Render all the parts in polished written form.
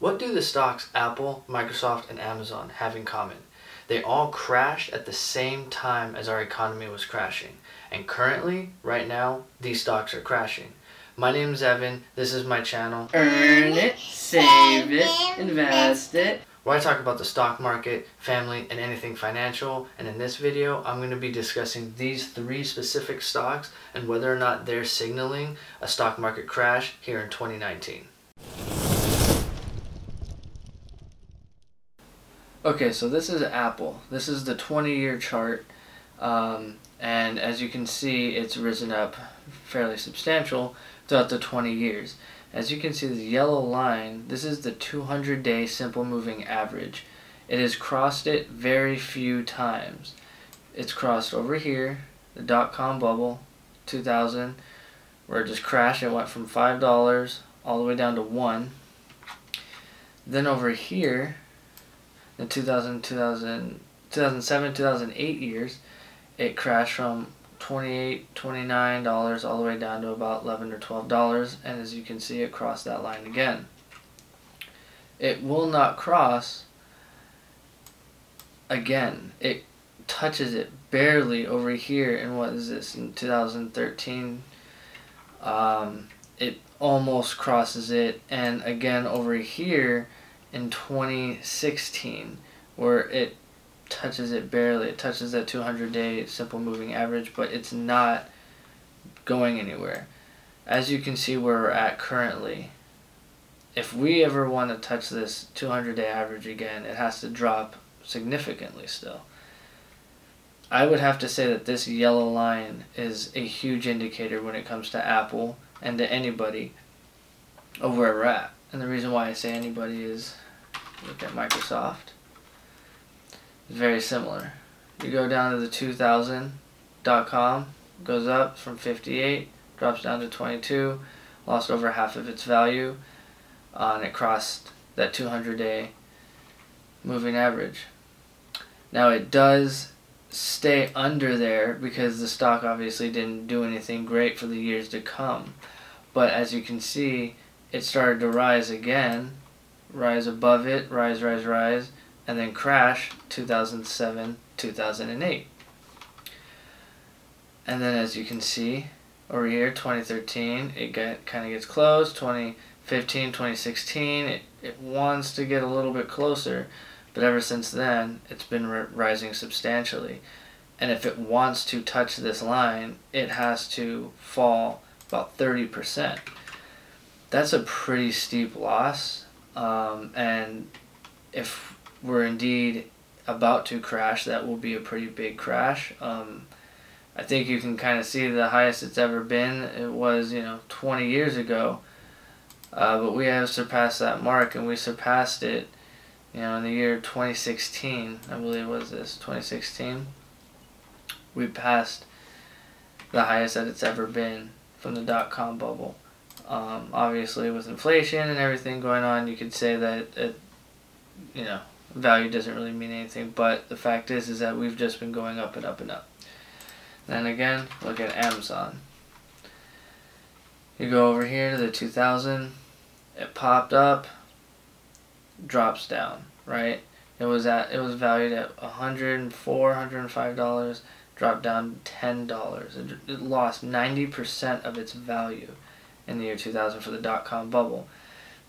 What do the stocks Apple, Microsoft, and Amazon have in common? They all crashed at the same time as our economy was crashing. And currently, right now, these stocks are crashing. My name is Evan. This is my channel. Earn it, save it, invest it. Where I talk about the stock market, family, and anything financial. And in this video, I'm going to be discussing these 3 specific stocks and whether or not they're signaling a stock market crash here in 2019. Okay, so this is Apple. This is the 20-year chart, and as you can see, it's risen up fairly substantial throughout the 20 years. As you can see, the yellow line, this is the 200-day simple moving average. It has crossed it very few times. It's crossed over here, the dot-com bubble, 2000, where it just crashed. It went from $5 all the way down to 1. Then over here, in 2007, 2008 years, it crashed from $28, $29 all the way down to about $11 or $12, and as you can see, it crossed that line again. It will not cross again. It touches it barely over here in, what is this, in 2013. It almost crosses it, and again over here in 2016, where it touches it barely. It touches that 200-day simple moving average, but it's not going anywhere. As you can see where we're at currently, if we ever want to touch this 200-day average again, it has to drop significantly still. I would have to say that this yellow line is a huge indicator when it comes to Apple and to anybody of where we're at. And the reason why I say anybody is, look at Microsoft. It's very similar. You go down to the 2000.com, goes up from 58, drops down to 22, lost over half of its value, and it crossed that 200-day moving average. Now it does stay under there because the stock obviously didn't do anything great for the years to come. But as you can see, it started to rise again, rise above it, rise, and then crash 2007, 2008. And then as you can see over here, 2013, it kind of gets close. 2015, 2016, it wants to get a little bit closer, but ever since then, it's been rising substantially. And if it wants to touch this line, it has to fall about 30%. That's a pretty steep loss, and if we're indeed about to crash, that will be a pretty big crash. I think you can kind of see the highest it's ever been. It was, 20 years ago, but we have surpassed that mark, and we surpassed it, in the year 2016. I believe was this 2016. We passed the highest that it's ever been from the dot-com bubble. Obviously, with inflation and everything going on, you could say that value doesn't really mean anything, but the fact is that we've just been going up and up and up. Then again, look at Amazon. You go over here to the 2000, it popped up, drops down, right? It was valued at $104, $105, dropped down $10. It lost 90% of its value in the year 2000 for the dot-com bubble.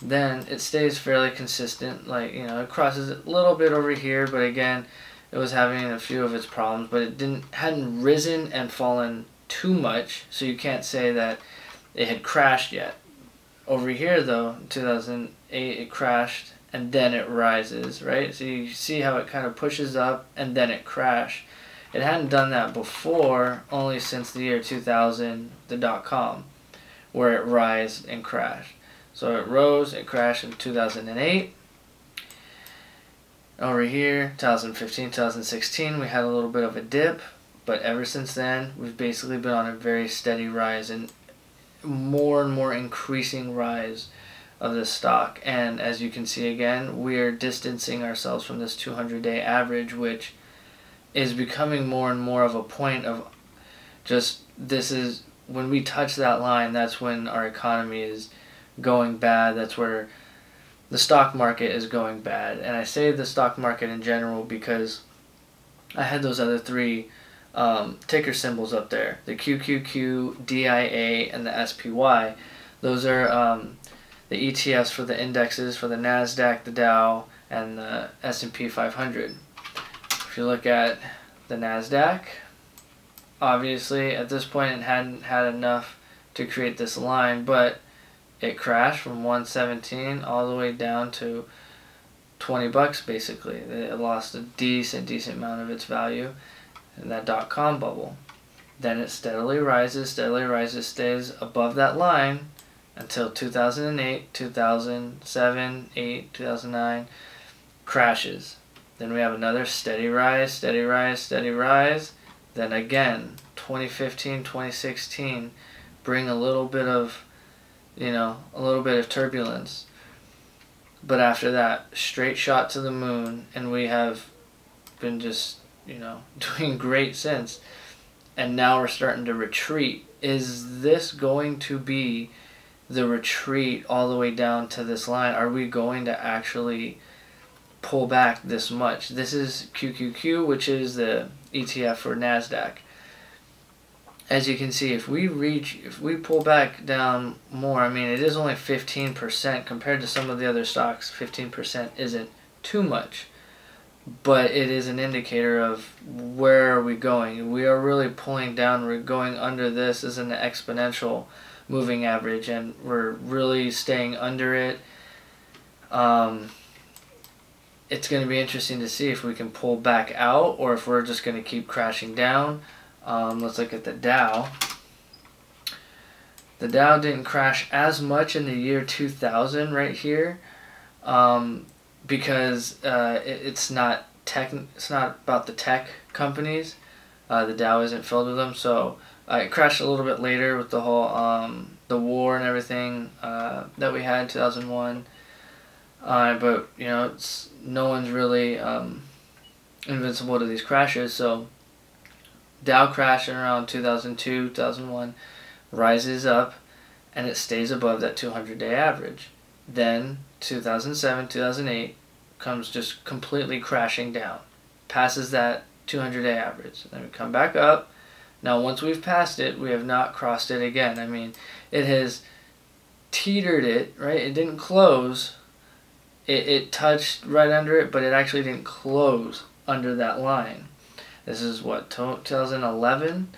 Then it stays fairly consistent, it crosses a little bit over here, but again, it was having a few of its problems, but it hadn't risen and fallen too much, so you can't say that it had crashed yet. Over here though, in 2008, it crashed and then it rises, right? So you see how it kind of pushes up and then it crashed. It hadn't done that before, only since the year 2000, the dot-com, where it rised and crashed. So it rose, it crashed in 2008. Over here, 2015, 2016, we had a little bit of a dip, but ever since then, we've basically been on a very steady rise and more increasing rise of this stock. And as you can see again, we're distancing ourselves from this 200-day average, which is becoming more and more of a point of just, this is, when we touch that line, that's when our economy is going bad. That's where the stock market is going bad. And I say the stock market in general because I had those other three ticker symbols up there, the QQQ, DIA, and the SPY. Those are the ETFs for the indexes for the Nasdaq, the Dow, and the S&P 500. If you look at the Nasdaq, obviously at this point it hadn't had enough to create this line, but it crashed from 117 all the way down to 20 bucks basically. It lost a decent amount of its value in that dot-com bubble. Then it steadily rises, stays above that line until 2008, 2007, 8, 2009, crashes. Then we have another steady rise, then again 2015, 2016 bring a little bit of, a little bit of turbulence. But after that, straight shot to the moon, and we have been just, doing great since. And now we're starting to retreat. Is this going to be the retreat all the way down to this line? Are we going to actually pull back this much? This is QQQ, which is the ETF for Nasdaq. As you can see, if we pull back down more, I mean, it is only 15% compared to some of the other stocks. 15% isn't too much, but it is an indicator of where are we going. We are really pulling down. We're going under this as an exponential moving average, and we're really staying under it. It's going to be interesting to see if we can pull back out or if we're just going to keep crashing down. Let's look at the Dow. The Dow didn't crash as much in the year 2000 right here, because it's not about the tech companies. The Dow isn't filled with them, so it crashed a little bit later with the whole the war and everything that we had in 2001. But no one's really invincible to these crashes. So Dow crashed in around 2002, 2001, rises up, and it stays above that 200-day average. Then 2007, 2008 comes just completely crashing down, passes that 200-day average. Then we come back up. Now once we've passed it, we have not crossed it again. I mean, it has teetered it, right? It didn't close. It touched right under it, but it actually didn't close under that line. This is what, 2011,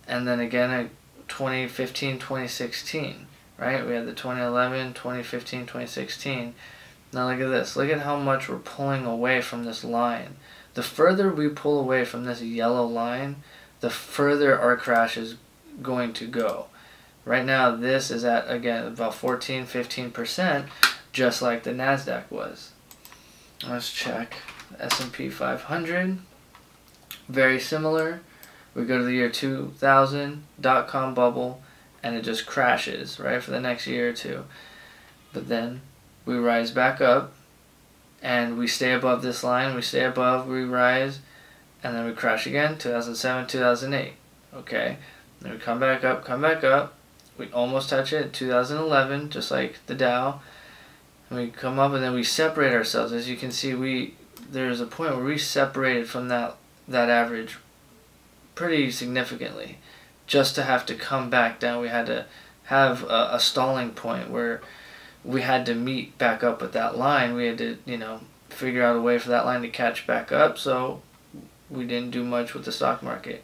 and then again 2015, 2016, right? We had the 2011, 2015, 2016. Now look at this. Look at how much we're pulling away from this line. The further we pull away from this yellow line, the further our crash is going to go. Right now, this is at, again, about 14, 15%, just like the Nasdaq was. Let's check S&P 500. Very similar. We go to the year 2000, dot-com bubble, and it just crashes, right, for the next year or two. But then we rise back up, and we stay above this line. We stay above, we rise, and then we crash again, 2007, 2008. Okay? Then we come back up, we almost touch it, 2011, just like the Dow. And we come up, and then we separate ourselves. As you can see, there's a point where we separated from that average pretty significantly. Just to have to come back down, we had to have a stalling point where we had to meet back up with that line. We had to, figure out a way for that line to catch back up, so we didn't do much with the stock market.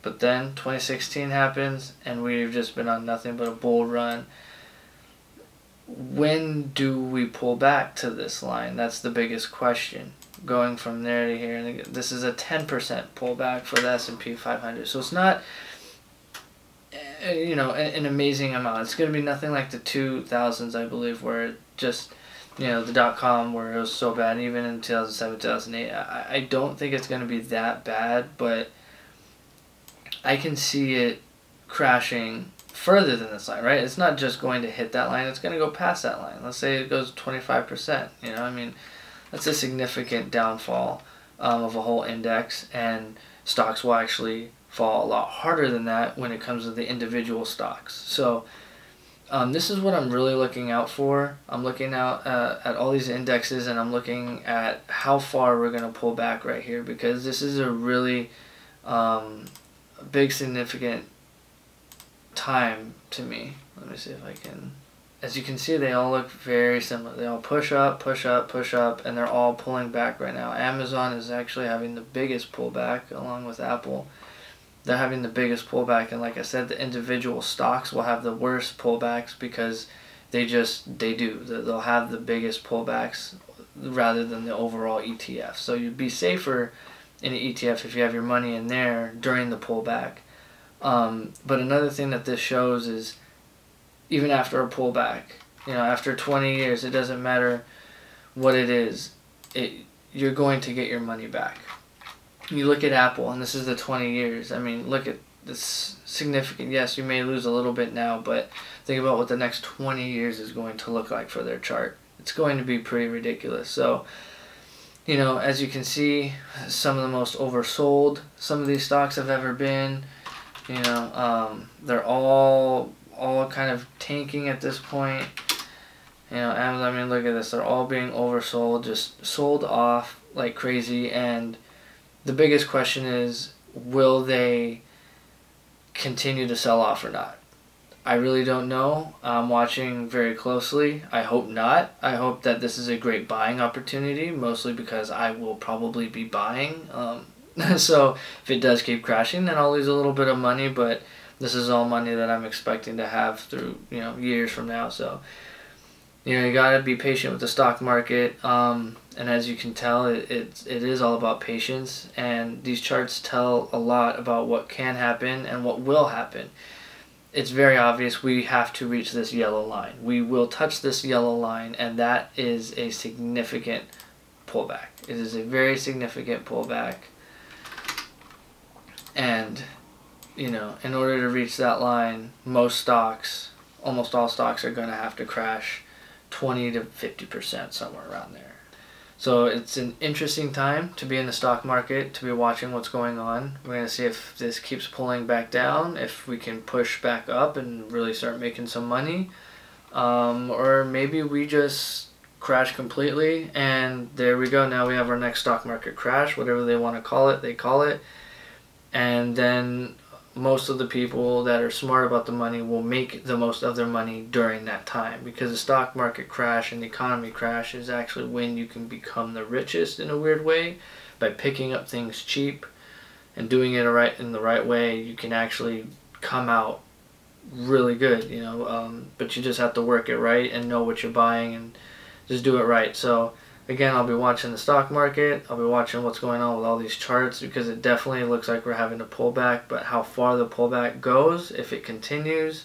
But then 2016 happens, and we've just been on nothing but a bull run. When do we pull back to this line? That's the biggest question. Going from there to here, and this is a 10% pullback for the S&P 500. So it's not, an amazing amount. It's going to be nothing like the 2000s, I believe, where it just, the dot-com where it was so bad, even in 2007, 2008. I don't think it's going to be that bad, but I can see it crashing further than this line, right? It's not just going to hit that line, it's going to go past that line. Let's say it goes 25%, that's a significant downfall of a whole index, and stocks will actually fall a lot harder than that when it comes to the individual stocks. So This is what I'm really looking out for. I'm looking out at all these indexes, and I'm looking at how far we're going to pull back right here, because this is a really big significant time to me. Let me see if I can. As you can see, they all look very similar. They all push up, push up, push up, and they're all pulling back right now. Amazon is actually having the biggest pullback along with Apple. They're having the biggest pullback, and like I said, the individual stocks will have the worst pullbacks because they do. They'll have the biggest pullbacks rather than the overall ETF. So you'd be safer in an ETF if you have your money in there during the pullback. But another thing that this shows is even after a pullback, after 20 years, it doesn't matter what it is, you're going to get your money back. You look at Apple, and this is the 20 years. I mean, look at this significant. Yes, you may lose a little bit now, but think about what the next 20 years is going to look like for their chart. It's going to be pretty ridiculous. So, as you can see, some of the most oversold some of these stocks have ever been. They're all kind of tanking at this point. Amazon, I mean, look at this. They're all being oversold, just sold off like crazy. And the biggest question is, will they continue to sell off or not? I really don't know. I'm watching very closely. I hope not. I hope that this is a great buying opportunity, mostly because I will probably be buying. So if it does keep crashing, then I'll lose a little bit of money, but this is all money that I'm expecting to have through, years from now. So, you gotta be patient with the stock market. And as you can tell, it is all about patience. And these charts tell a lot about what can happen and what will happen. It's very obvious we have to reach this yellow line. We will touch this yellow line, and that is a significant pullback. It is a very significant pullback. And, in order to reach that line, almost all stocks are going to have to crash 20 to 50%, somewhere around there. So it's an interesting time to be in the stock market, to be watching what's going on. We're going to see if this keeps pulling back down, if we can push back up and really start making some money. Or maybe we just crash completely, and there we go. Now we have our next stock market crash, whatever they want to call it, they call it. And then most of the people that are smart about the money will make the most of their money during that time, because the stock market crash and the economy crash is actually when you can become the richest in a weird way. By picking up things cheap and doing it in the right way, you can actually come out really good, but you just have to work it right and know what you're buying and just do it right. So again, I'll be watching the stock market. I'll be watching what's going on with all these charts, because it definitely looks like we're having a pullback. But how far the pullback goes, if it continues,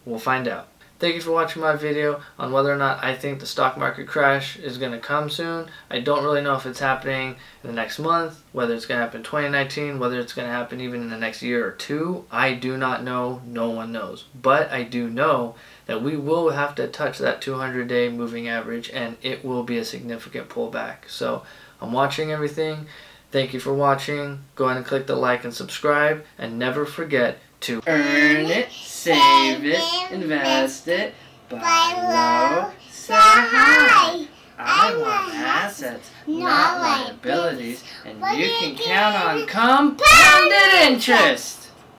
we'll find out. Thank you for watching my video on whether or not I think the stock market crash is going to come soon. I don't really know if it's happening in the next month, whether it's going to happen in 2019, whether it's going to happen even in the next year or two. I do not know. No one knows. But I do know that we will have to touch that 200-day moving average, and it will be a significant pullback. So I'm watching everything. Thank you for watching. Go ahead and click the like and subscribe, and never forget to Earn it, save it, invest it, buy low, sell high. I want assets, not liabilities, and you can count on compounded interest.